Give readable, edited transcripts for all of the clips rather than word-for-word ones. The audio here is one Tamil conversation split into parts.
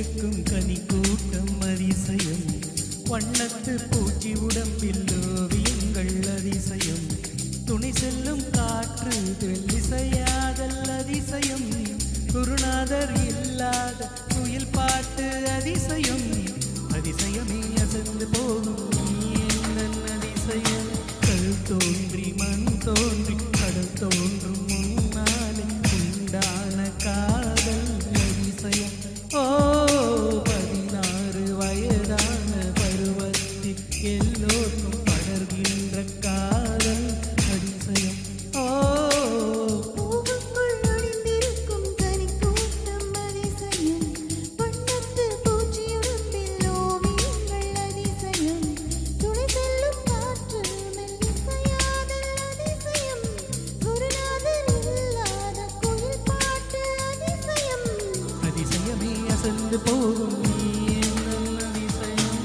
நிறைந்திருக்கும் கனி கூட்டம் அதிசயம், வண்ணத்து பூச்சி உடம்பில் ஓவியங்கள் அதிசயம், துணை செல்லும் காற்று தெல்லிசையாதல் அதிசயம், குருநாதர் இல்லாத குயில் பாட்டு அதிசயம், அதிசயமே அசந்து போகும் நீ எந்தன் அதிசயம். கல் தோன்றி மண் தோன்றி கடல் தோன்றும் முன்னாலே உண்டான காதல் அதிசயம். ஓ 16 வயதான பருவத்தில் எல்லோருக்கும் படர்கின்ற காதல் அதிசயம். ஓ பூவுக்குள் ஒளிந்திருக்கும் கனிக்கூட்டம் அதிசயம், வண்ணத்து பூச்சியுடம்பில் ஓவியங்கள் அதிசயம், துணை செல்லும் காற்று மெல்லிசையாதல் அதிசயம், குருநாதர் இல்லாத குயில் பாட்டு அதிசயம், அதிசயமே அசந்து போகும் நீ எந்தன் அதிசயம்.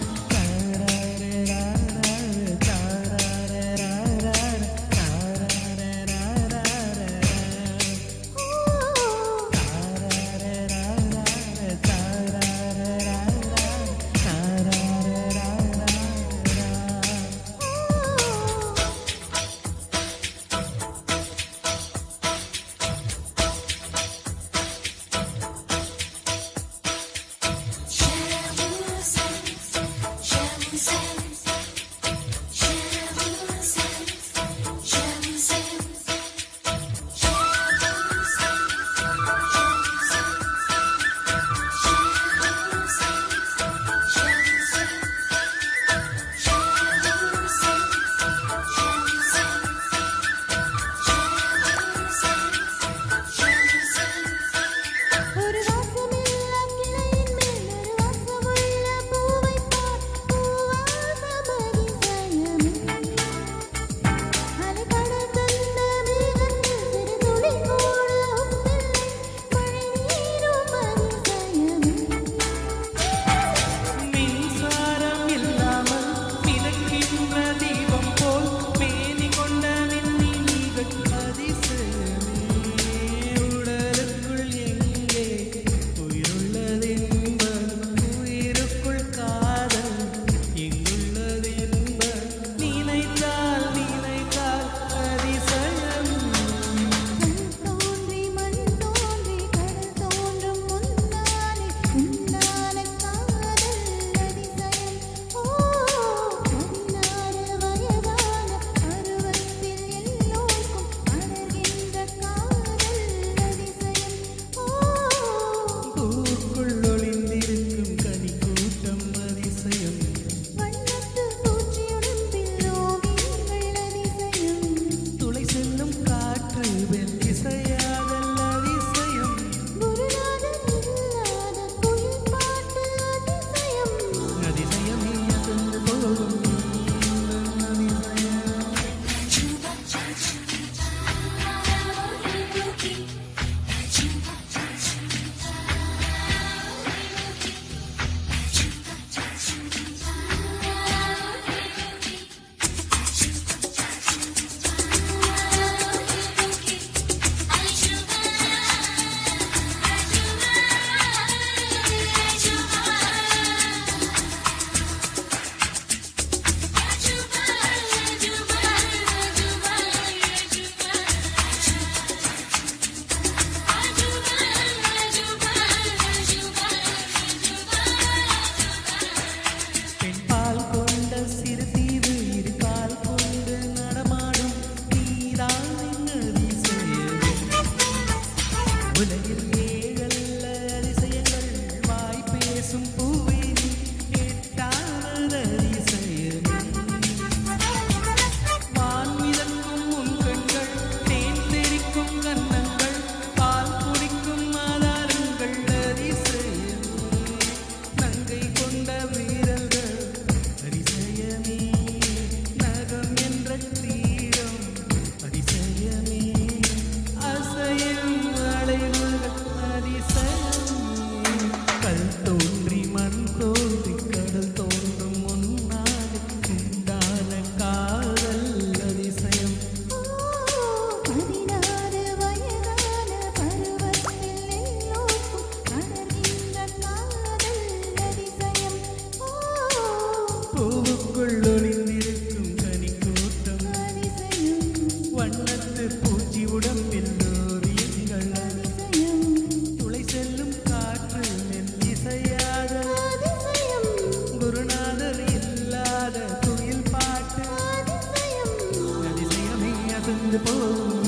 போகும்